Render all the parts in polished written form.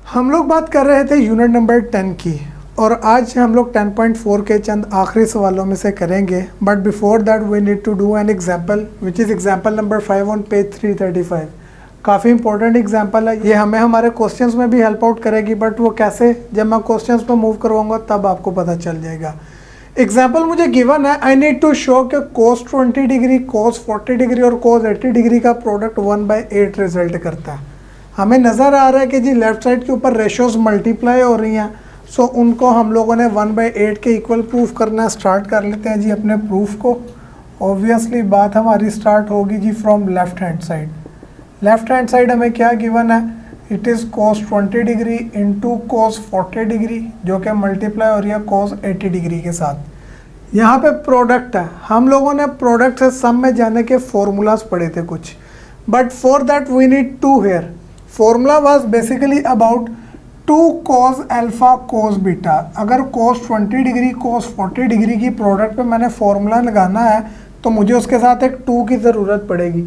हम लोग बात कर रहे थे यूनिट नंबर 10 की और आज हम लोग 10.4 के चंद आखिरी सवालों में से करेंगे। But before that we need to do an example which is example number 5 on page 335। काफ़ी इंपॉर्टेंट एग्जांपल है ये, हमें हमारे क्वेश्चंस में भी हेल्प आउट करेगी। बट वो कैसे, जब मैं क्वेश्चंस पर मूव करवाऊंगा तब आपको पता चल जाएगा। एग्जाम्पल मुझे गिवन है, आई नीड टू शो कि cos 20 डिग्री, cos 40 डिग्री और cos 80 डिग्री का प्रोडक्ट 1/8 रिजल्ट करता है। हमें नज़र आ रहा है कि जी लेफ्ट साइड के ऊपर रेशोज मल्टीप्लाई हो रही हैं, सो उनको हम लोगों ने 1/8 के इक्वल प्रूफ करना स्टार्ट कर लेते हैं जी अपने प्रूफ को। ऑब्वियसली बात हमारी स्टार्ट होगी जी from left hand side. Left hand side हमें क्या गिवन है, it is cos 20 degree into cos 40 degree जो कि मल्टीप्लाई हो रही है cos 80 डिग्री के साथ। यहाँ पे प्रोडक्ट है, हम लोगों ने प्रोडक्ट से सम में जाने के फॉर्मूलाज पढ़े थे कुछ, but for that we need two here. Formula was basically about 2 cos alpha cos beta. अगर cos 20 डिग्री cos 40 डिग्री की प्रोडक्ट पे मैंने फॉर्मूला लगाना है तो मुझे उसके साथ एक 2 की ज़रूरत पड़ेगी,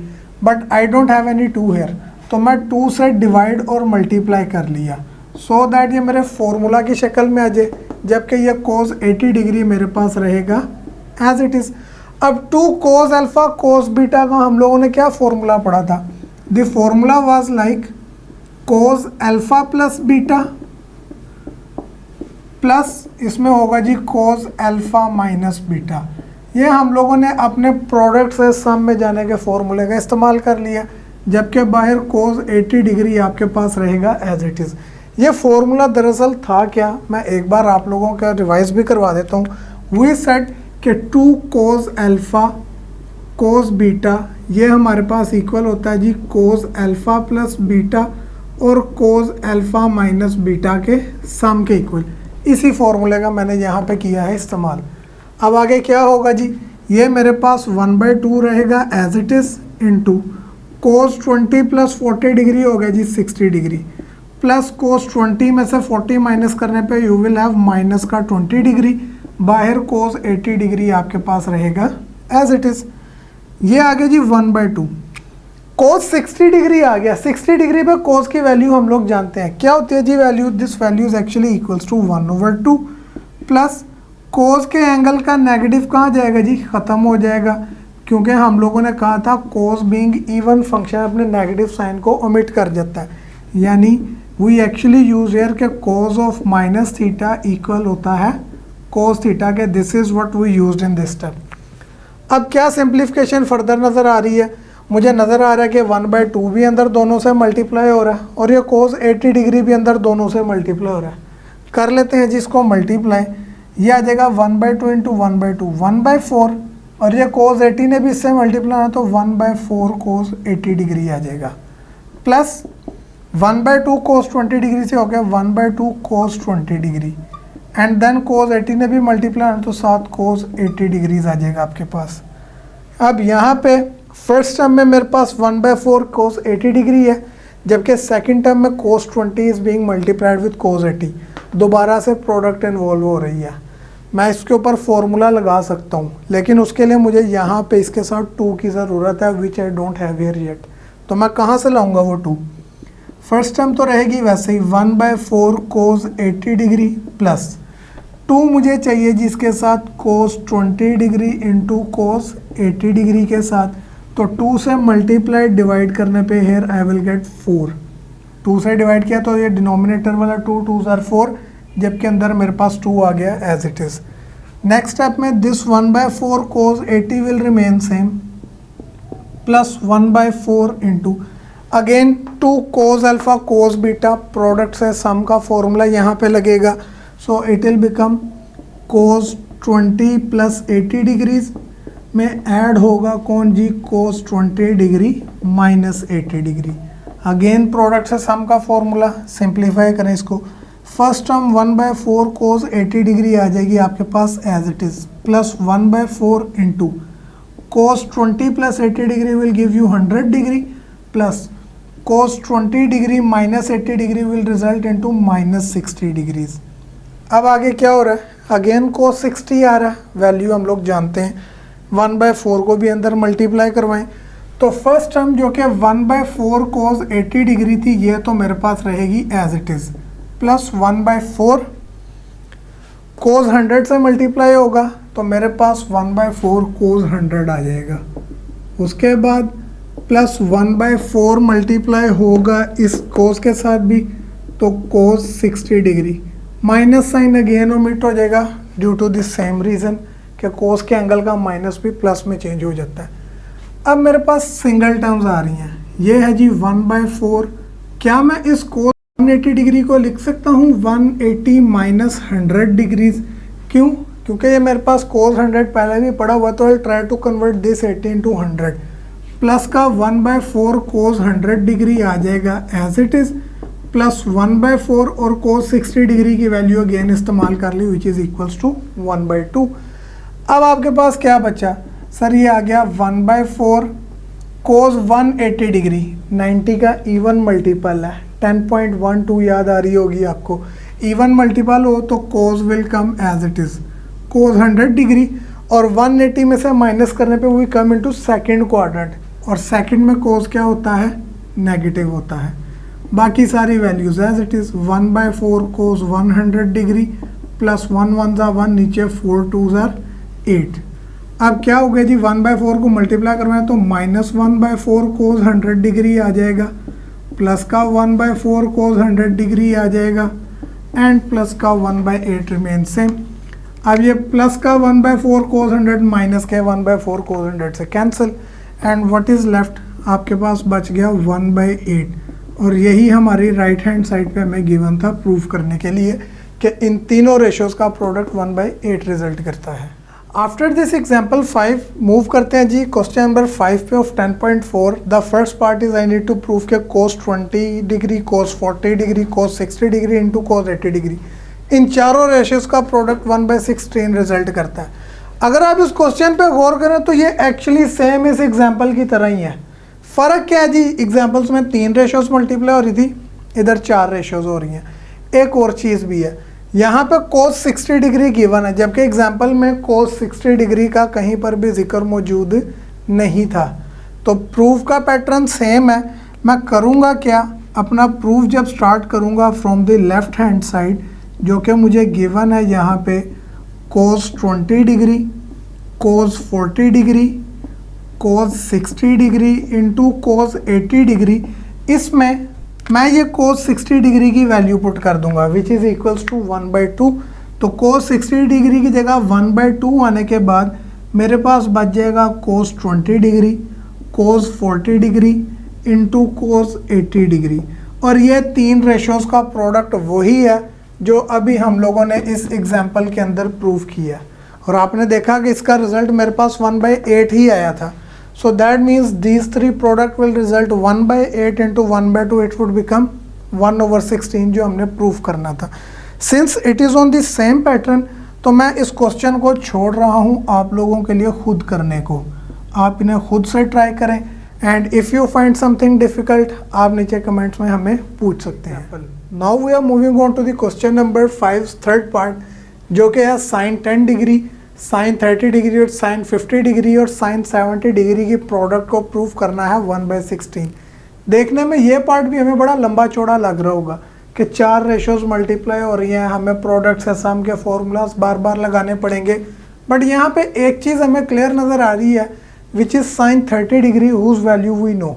but I don't have any 2 here, तो मैं 2 से डिवाइड और मल्टीप्लाई कर लिया सो दैट ये मेरे फॉर्मूला की शक्ल में आ जाए, जबकि ये cos 80 डिग्री मेरे पास रहेगा एज इट इज़। अब 2 cos अल्फा cos बीटा का हम लोगों ने क्या फॉर्मूला पढ़ा था, the formula was like cos alpha plus beta plus इसमें होगा जी cos अल्फा माइनस बीटा। ये हम लोगों ने अपने प्रोडक्ट से सम में जाने के फॉर्मूले का इस्तेमाल कर लिया, जबकि बाहर cos 80 डिग्री आपके पास रहेगा एज इट इज़। ये फॉर्मूला दरअसल था क्या, मैं एक बार आप लोगों का रिवाइज भी करवा देता हूँ। वी सेट कि 2 cos अल्फा cos बीटा ये हमारे पास इक्वल होता है जी cos अल्फा प्लस बीटा और cos अल्फा माइनस बीटा के सम के इक्वल। इसी फॉर्मूले का मैंने यहाँ पे किया है इस्तेमाल। अब आगे क्या होगा जी, ये मेरे पास 1/2 रहेगा as it is into cos 20 plus 40 degree हो गया जी 60 डिग्री प्लस cos 20 में से 40 माइनस करने पे यू विल हैव माइनस का 20 डिग्री, बाहर cos 80 डिग्री आपके पास रहेगा एज इट इज़। ये आ गया जी 1/2। cos 60 डिग्री आ गया, 60 डिग्री पे cos की वैल्यू हम लोग जानते हैं क्या होती है जी, value this value is actually equals to 1/2 plus cos के एंगल का नेगेटिव कहाँ जाएगा जी, ख़त्म हो जाएगा, क्योंकि हम लोगों ने कहा था cos बीइंग इवन फंक्शन अपने नेगेटिव साइन को ओमिट कर जाता है, यानी वी एक्चुअली यूज हेयर के cos of minus theta equal होता है cos थीटा के। This is what we used in this step. अब क्या सिंप्लीफिकेशन फर्दर नज़र आ रही है, मुझे नज़र आ रहा है कि 1/2 भी अंदर दोनों से मल्टीप्लाई हो रहा है और ये cos 80 डिग्री भी अंदर दोनों से मल्टीप्लाई हो रहा है। कर लेते हैं जिसको मल्टीप्लाई, ये आ जाएगा 1/2 इंटू 1/2 1/4 और ये cos 80 ने भी इससे मल्टीप्लाई होना तो 1/4 cos 80 डिग्री आ जाएगा प्लस 1/2 cos 20 डिग्री से हो गया 1/2 cos 20 degree and then cos 80 ने भी मल्टीप्लाई होना तो 7 cos 80 डिग्रीज आ जाएगा आपके पास। अब यहाँ पे फर्स्ट टर्म में मेरे पास 1/4 cos 80 डिग्री है, जबकि सेकंड टर्म में cos 20 is being multiplied with cos 80। दोबारा से प्रोडक्ट इन्वॉल्व हो रही है, मैं इसके ऊपर फॉर्मूला लगा सकता हूँ, लेकिन उसके लिए मुझे यहाँ पे इसके साथ 2 की ज़रूरत है which I don't have here yet. तो मैं कहाँ से लाऊंगा वो 2, फर्स्ट टर्म तो रहेगी वैसे ही 1/4 cos 80 डिग्री प्लस 2 मुझे चाहिए जिसके साथ cos 20 degree into cos 80 degree के साथ, तो 2 से मल्टीप्लाई डिवाइड करने पे हेयर आई विल गेट 4। 2 से डिवाइड किया तो ये डिनोमिनेटर वाला 2 2s are 4, जबकि अंदर मेरे पास 2 आ गया as it is. Next step में this 1/4 cos 80 will remain same plus 1/4 into again 2 cos alpha cos beta, product से सम का फॉर्मूला यहाँ पे लगेगा, so it will become cos 20 plus 80 degrees में ऐड होगा कौन जी cos 20 degree minus 80 degree. Again product से सम का फॉर्मूला, सिंप्लीफाई करें इसको, फर्स्ट टर्म 1/4 cos 80 डिग्री आ जाएगी आपके पास as it is plus 1/4 into cos 20 plus 80 degree will give you 100 degree plus cos 20 degree minus 80 degree will result into minus 60 degrees. अब आगे क्या हो रहा है, अगेन cos 60 आ रहा है, वैल्यू हम लोग जानते हैं, 1/4 को भी अंदर मल्टीप्लाई करवाएं तो फर्स्ट टर्म जो कि 1/4 cos 80 डिग्री थी ये तो मेरे पास रहेगी as it is plus 1/4 cos 100 से मल्टीप्लाई होगा तो मेरे पास 1/4 कोस 100 आ जाएगा। उसके बाद प्लस 1/4 मल्टीप्लाई होगा इस कोस के साथ भी तो cos 60 degree, minus sign again omit हो जाएगा due to this same reason कि कोस के एंगल का माइनस भी प्लस में चेंज हो जाता है। अब मेरे पास सिंगल टर्म्स आ रही हैं, ये है जी 1/4। क्या मैं इस कोस 180 डिग्री को लिख सकता हूँ 180 माइनस 100 डिग्रीज? क्यों? क्योंकि ये मेरे पास कोस 100 पहले भी पड़ा हुआ, तो I try to convert this 80 into 100। Plus का 1/4 कोस 100 डिग्री आ जाएगा एज इट इज़, प्लस 1/4 और कोस 60 डिग्री की वैल्यू अगेन इस्तेमाल कर ली विच इज़ इक्वल्स टू 1/2। अब आपके पास क्या बचा सर? ये आ गया 1/4 कोस 180 डिग्री, 90 का इवन मल्टीपल है, 10.12 याद आ रही होगी आपको। इवन मल्टीपल हो तो cos will come as it is cos 100 degree, और 180 में से माइनस करने पे we come into second quadrant, और सेकंड में कोस क्या होता है? नेगेटिव होता है। बाकी सारी values as it is 1/4 cos 100 degree plus 1 1 ज़ा 1, नीचे 4 2 ज़ा 8। अब क्या हो गया जी? 1/4 को मल्टीप्लाई करवाएं तो माइनस 1/4 कोस 100 डिग्री आ जाएगा, प्लस का 1/4 कोस 100 डिग्री आ जाएगा, एंड प्लस का 1/8 रिमेन सेम। अब ये प्लस का 1/4 कोस 100 माइनस के 1/4 कोस 100 से cancel, and what is left? आपके पास बच गया 1/8। और यही हमारी राइट हैंड साइड पे हमें गिवन था प्रूव करने के लिए कि इन तीनों रेशियोज़ का प्रोडक्ट 1/8 रिजल्ट करता है। आफ्टर दिस एग्जाम्पल 5 मूव करते हैं जी क्वेश्चन नंबर 5 पे of 10.4। The first part is I need to prove के cos 20 degree, cos 40 degree, cos 60 degree into cos 80 degree, इन चारों रेशियोज़ का प्रोडक्ट 1/16 रिजल्ट करता है। अगर आप इस क्वेश्चन पे गौर करें तो ये एक्चुअली सेम इस एग्जाम्पल की तरह ही है। फ़र्क क्या है जी? एग्जाम्पल्स में 3 रेशियोज़ मल्टीप्लाई हो रही थी, इधर 4 रेशियोज़ हो रही हैं। एक और चीज़ भी है, यहाँ पे कोस 60 डिग्री गिवन है, जबकि एग्जाम्पल में कोस 60 डिग्री का कहीं पर भी जिक्र मौजूद नहीं था। तो प्रूफ का पैटर्न सेम है। मैं करूँगा क्या? अपना प्रूफ जब स्टार्ट करूँगा from the left hand side, जो कि मुझे गिवन है यहाँ पे कोस 20 degree, cos 40 degree, cos 60 degree into cos 80 degree, इसमें मैं ये कोस 60 डिग्री की वैल्यू पुट कर दूंगा विच इज़ इक्वल्स टू 1/2। तो कोस 60 डिग्री की जगह 1/2 आने के बाद मेरे पास बच जाएगा कोस 20 degree, cos 40 degree into cos 80 degree, और ये 3 रेशियोज़ का प्रोडक्ट वही है जो अभी हम लोगों ने इस एग्जाम्पल के अंदर प्रूव किया, और आपने देखा कि इसका रिजल्ट मेरे पास 1/8 ही आया था। So that means these 3 product will result 1/8 into 1/2, it would become 1/16 जो हमने प्रूफ करना था। Since it is on the same pattern, तो मैं इस क्वेश्चन को छोड़ रहा हूँ आप लोगों के लिए खुद करने को। आप इन्हें खुद से ट्राई करें, and if you find something difficult आप नीचे कमेंट्स में हमें पूछ सकते हैं। Now we are moving on to the question number 5 third part, जो कि है साइन 10 डिग्री, साइन 30 डिग्री और साइन 50 डिग्री और साइन 70 डिग्री की प्रोडक्ट को प्रूव करना है 1/16। देखने में ये पार्ट भी हमें बड़ा लंबा चौड़ा लग रहा होगा कि 4 रेशियोज़ मल्टीप्लाई हो रही हैं, हमें प्रोडक्ट से सम के फॉर्मूलाज बार बार लगाने पड़ेंगे। बट यहाँ पे एक चीज़ हमें क्लियर नज़र आ रही है which is sine 30 degree whose value we know,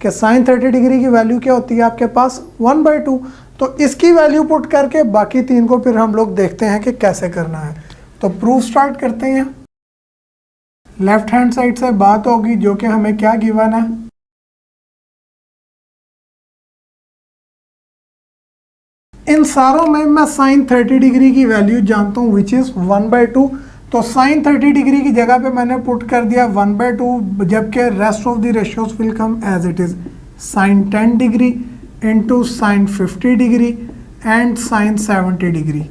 कि साइन 30 डिग्री की वैल्यू क्या होती है आपके पास 1/2। तो इसकी वैल्यू पुट करके बाकी 3 को फिर हम लोग देखते हैं कि कैसे करना है। तो प्रूफ स्टार्ट करते हैं। लेफ्ट हैंड साइड से बात होगी जो कि हमें क्या गिवन है, इन सारों में मैं साइन 30 डिग्री की वैल्यू जानता हूँ विच इज़ 1/2। तो साइन 30 डिग्री की जगह पे मैंने पुट कर दिया 1/2, जबकि rest of the ratios will come as it is sine 10 degree into sine 50 degree and sine 70 degree.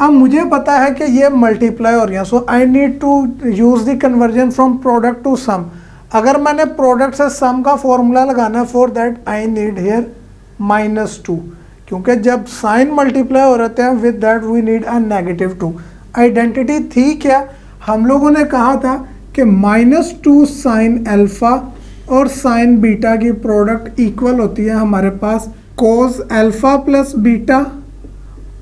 अब मुझे पता है कि ये मल्टीप्लाई हो रही है, so I need to use the conversion from product to sum. अगर मैंने प्रोडक्ट से सम का फॉर्मूला लगाना है, for that I need here -2, क्योंकि जब साइन मल्टीप्लाई हो रहते हैं with that we need a -2। Identity थी क्या? हम लोगों ने कहा था कि -2 साइन अल्फ़ा और साइन बीटा की प्रोडक्ट इक्वल होती है हमारे पास कोस अल्फ़ा प्लस बीटा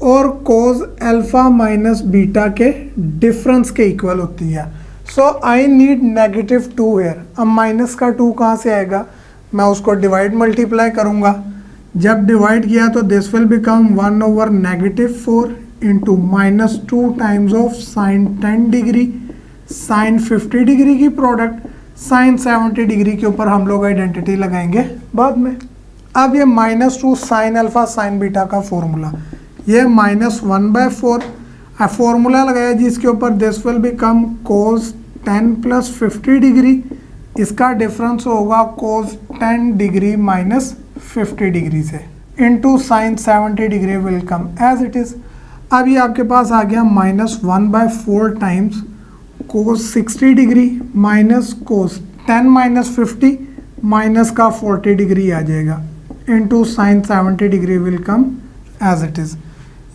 और कोज अल्फा माइनस बीटा के डिफरेंस के इक्वल होती है। So I need -2 hair. अब माइनस का 2 कहाँ से आएगा, मैं उसको डिवाइड मल्टीप्लाई करूँगा। जब डिवाइड किया तो this will become 1/-4 into -2 times of sine 10 degree sign 50 degree की प्रोडक्ट साइन 70 डिग्री के ऊपर हम लोग आइडेंटिटी लगाएंगे बाद में। अब ये -2 साइन अल्फा साइन बीटा का फॉर्मूला, ये -1/4 फॉर्मूला लगाया जी इसके ऊपर, this will become cos 10 + 50 degree, इसका डिफरेंस होगा कोस 10 डिग्री माइनस 50 डिग्री से into sine 70 degree will come as it is. अब ये आपके पास आ गया -1/4 times cos 60 degree minus cos 10 - 50 minus का 40 डिग्री आ जाएगा into sine 70 degree will come as it is.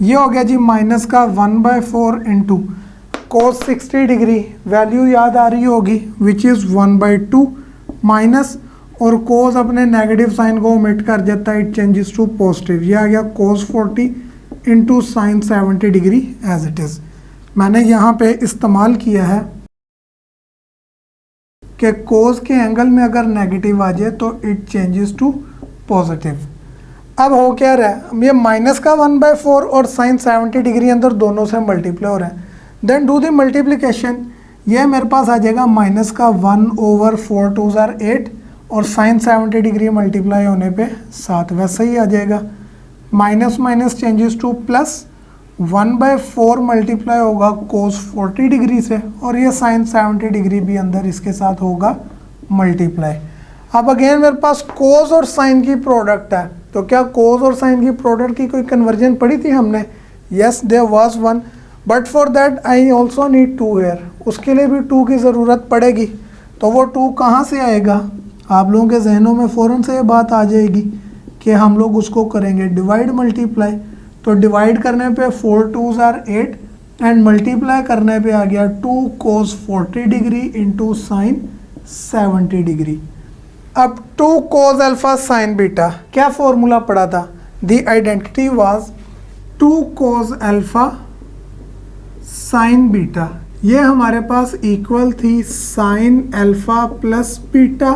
ये हो गया जी माइनस का 1/4 इंटू कोस 60 डिग्री, वैल्यू याद आ रही होगी विच इज़ 1/2 माइनस, और कोस अपने नेगेटिव साइन को ओमिट कर देता है, इट चेंजेस टू पॉजिटिव। ये आ गया cos 40 into sine 70 degree as it is. मैंने यहाँ पे इस्तेमाल किया है कि कोस के एंगल में अगर नेगेटिव आ जाए तो इट चेंजेस टू पॉजिटिव। अब हो क्या रहा है, ये माइनस का 1/4 और साइन 70 डिग्री अंदर दोनों से मल्टीप्लाई हो रहा है। देन डू द मल्टीप्लिकेशन, ये मेरे पास आ जाएगा माइनस का 1/4 2 * 8 और साइन 70 डिग्री मल्टीप्लाई होने पे 7 वैसे ही आ जाएगा। Minus minus changes two plus, 1/4 multiply होगा कोस 40 डिग्री से और ये साइन 70 डिग्री भी अंदर इसके साथ होगा मल्टीप्लाई। अब अगेन मेरे पास कोस और साइन की प्रोडक्ट है, तो क्या कोस और साइन की प्रोडक्ट की कोई कन्वर्जन पढ़ी थी हमने? Yes there was one, but for that I also need 2 here, उसके लिए भी 2 की ज़रूरत पड़ेगी। तो वो 2 कहाँ से आएगा, आप लोगों के जहनों में फ़ौरन से ये बात आ जाएगी कि हम लोग उसको करेंगे डिवाइड मल्टीप्लाई। तो डिवाइड करने पे 4 2 * 8 एंड मल्टीप्लाई करने पे आ गया 2 कोस 40 डिग्री इंटू साइन 70 डिग्री। अब 2 कोस अल्फा साइन बीटा, क्या फॉर्मूला पड़ा था? The identity was 2 cos alpha sine beta, ये हमारे पास इक्वल थी साइन अल्फा प्लस बीटा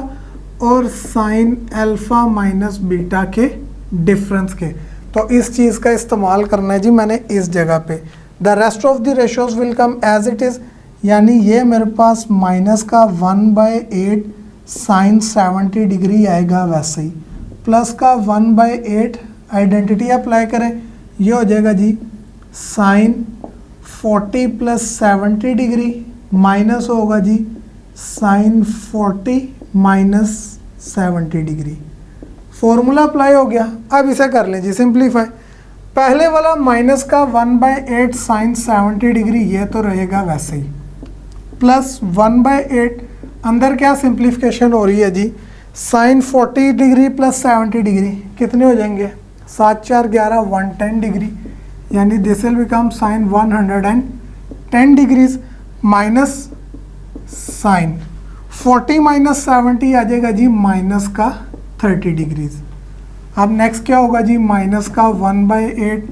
और साइन अल्फा माइनस बीटा के डिफरेंस के। तो इस चीज़ का इस्तेमाल करना है जी मैंने इस जगह पे। The rest of the ratios will come as it is, यानी ये मेरे पास माइनस का 1/8 साइन 70 डिग्री आएगा वैसे ही, प्लस का 1/8 आइडेंटिटी अप्लाई करें, ये हो जाएगा जी साइन 40 + 70 डिग्री माइनस होगा जी साइन 40 - 70 डिग्री। फॉर्मूला अप्लाई हो गया। अब इसे कर लें जी सिंप्लीफाई। पहले वाला माइनस का 1/8 साइन 70 डिग्री ये तो रहेगा वैसे ही, प्लस 1/8 अंदर क्या सिंप्लीफिकेशन हो रही है जी, साइन 40 डिग्री प्लस 70 डिग्री कितने हो जाएंगे, 7 4 11 110 डिग्री, यानी this will become sine 110 degrees minus sine 40 - 70 आ जाएगा जी माइनस का 30 डिग्रीज। अब नेक्स्ट क्या होगा जी, माइनस का 1/8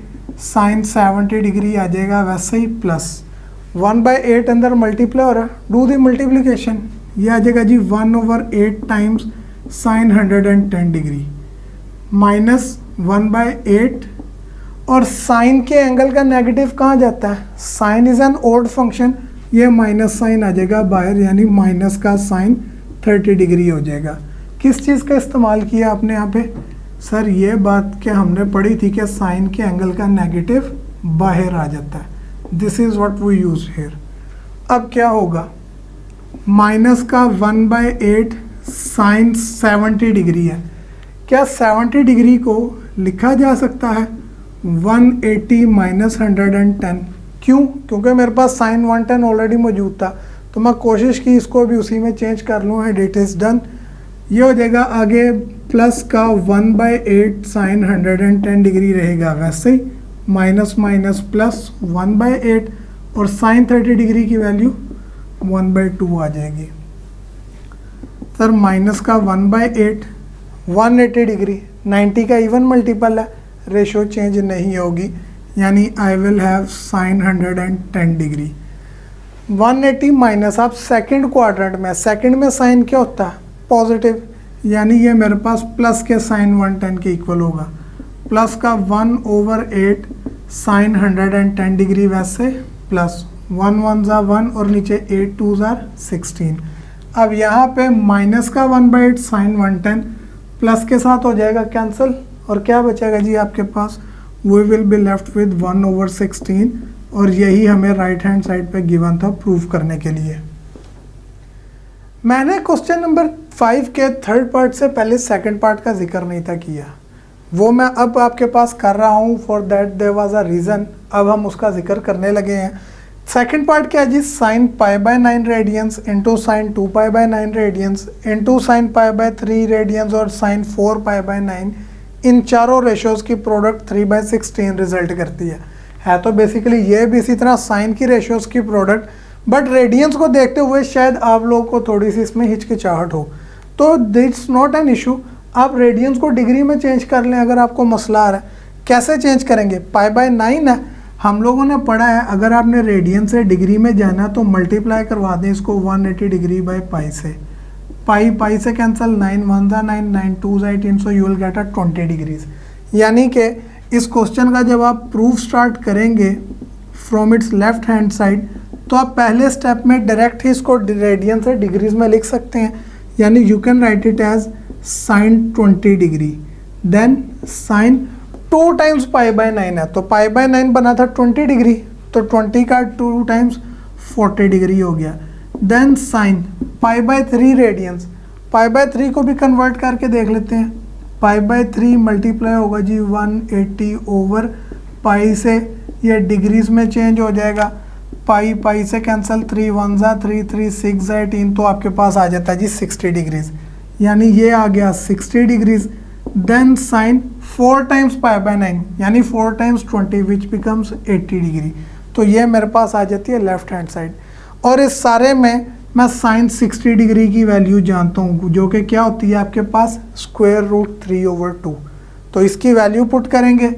साइन 70 डिग्री आ जाएगा वैसे ही, प्लस 1/8 अंदर मल्टीप्लाई हो रहा है, डू द मल्टीप्लिकेशन, ये आ जाएगा जी 1/8 टाइम्स साइन 110 डिग्री माइनस 1/8, और साइन के एंगल का नेगेटिव कहाँ जाता है, sine is an odd function, ये माइनस साइन आ जाएगा बाहर, यानी माइनस का साइन 30 डिग्री हो जाएगा। किस चीज़ का इस्तेमाल किया आपने यहाँ पे? सर ये बात क्या हमने पढ़ी थी कि साइन के एंगल का नेगेटिव बाहर आ जाता है, this is what we use here. अब क्या होगा, माइनस का 1/8 साइन 70 डिग्री है, क्या 70 डिग्री को लिखा जा सकता है 180 - 110? क्यों? क्योंकि मेरे पास साइन 110 ऑलरेडी मौजूद था, तो मैं कोशिश की इसको भी उसी में चेंज कर लूँ, एंड इट इज़ डन। ये हो जाएगा आगे प्लस का 1/8 साइन 110 डिग्री रहेगा वैसे ही, माइनस माइनस प्लस 1/8 और साइन 30 डिग्री की वैल्यू 1/2 आ जाएगी। सर माइनस का 1/8 180 डिग्री 90 का इवन मल्टीपल है, रेशो चेंज नहीं होगी, यानी I will have sine 110 degree. 180 minus, आप सेकंड क्वाड्रेंट में, सेकंड में साइन क्या होता है? पॉजिटिव, यानी ये मेरे पास प्लस के साइन 110 के इक्वल होगा। प्लस का 1/8 साइन 110 डिग्री, वैसे प्लस 1 1 ज़ा 1 और नीचे 8 2 ज़ा 16। अब यहाँ पे माइनस का 1/8 साइन 110 प्लस के साथ हो जाएगा कैंसिल, और क्या बचेगा जी आपके पास? We will be left with 1/16, और यही हमें राइट हैंड साइड पे गिवन था प्रूव करने के लिए। मैंने क्वेश्चन नंबर 5 के थर्ड पार्ट से पहले सेकंड पार्ट का जिक्र नहीं था किया, वो मैं अब आपके पास कर रहा हूँ। For that there was a reason, अब हम उसका जिक्र करने लगे हैं। सेकंड पार्ट क्या है जी? Sine π/9 radians into sine 2π/9 radians into sine π/3 radians और साइन 4π/9, इन चारों रेशोज़ की प्रोडक्ट 3/16 रिजल्ट करती है तो बेसिकली ये भी इसी तरह साइन की रेशोज़ की प्रोडक्ट, बट रेडियंस को देखते हुए शायद आप लोगों को थोड़ी सी इसमें हिचकिचाहट हो, तो दिट्स नॉट एन इशू। आप रेडियंस को डिग्री में चेंज कर लें अगर आपको मसला आ रहा है। कैसे चेंज करेंगे? π/9 है, हम लोगों ने पढ़ा है अगर आपने रेडियन से डिग्री में जाना तो मल्टीप्लाई करवा दें इसको 180 डिग्री बाई पाई से। पाई से कैंसिल, 9 1 ज़ा 9 9 2 ज़ा 18, so you will get a 20 degrees. यानी कि इस क्वेश्चन का जब आप प्रूफ स्टार्ट करेंगे from its left hand side, तो आप पहले स्टेप में डायरेक्ट ही इसको रेडियन से डिग्रीज में लिख सकते हैं। यानी you can write it as sine 20 degree, then sine 2 times π/9 है, तो π/9 बना था 20 डिग्री, तो 20 का 2 टाइम्स 40 डिग्री हो गया। देन साइन π/3 रेडियंस, π/3 को भी कन्वर्ट करके देख लेते हैं। π/3 मल्टीप्लाई होगा जी 180 ओवर पाई से, ये डिग्रीज में चेंज हो जाएगा। पाई से कैंसिल, 3 1 ज़ा 3 3 6 ज़ा 18, तो आपके पास आ जाता है जी 60 डिग्रीज, यानी ये आ गया 60 डिग्रीज। देन साइन 4 टाइम्स π/9 यानी 4 टाइम्स 20 विच बिकम्स 80 डिग्री, तो ये मेरे पास आ जाती है लेफ्ट हैंड साइड। और इस सारे में मैं साइन 60 डिग्री की वैल्यू जानता हूँ जो कि क्या होती है आपके पास? √3/2। तो इसकी वैल्यू पुट करेंगे,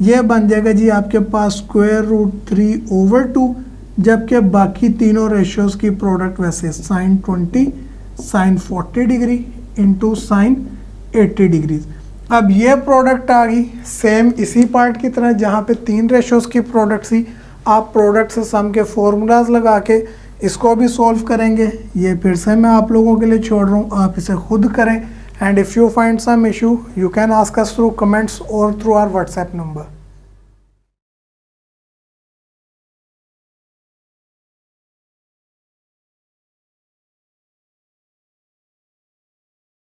ये बन जाएगा जी आपके पास √3/2, जबकि बाकी तीनों रेशियोज़ की प्रोडक्ट वैसे sine 20 sine 40 degree into sine 80 degrees. अब ये प्रोडक्ट आ गई सेम इसी पार्ट की तरह जहाँ पे 3 रेशोज़ की प्रोडक्ट थी। आप प्रोडक्ट से सम के फॉर्मूलाज लगा के इसको भी सॉल्व करेंगे। ये फिर से मैं आप लोगों के लिए छोड़ रहा हूँ, आप इसे खुद करें। And if you find some issue you can ask us through comments और थ्रू आवर व्हाट्सएप नंबर।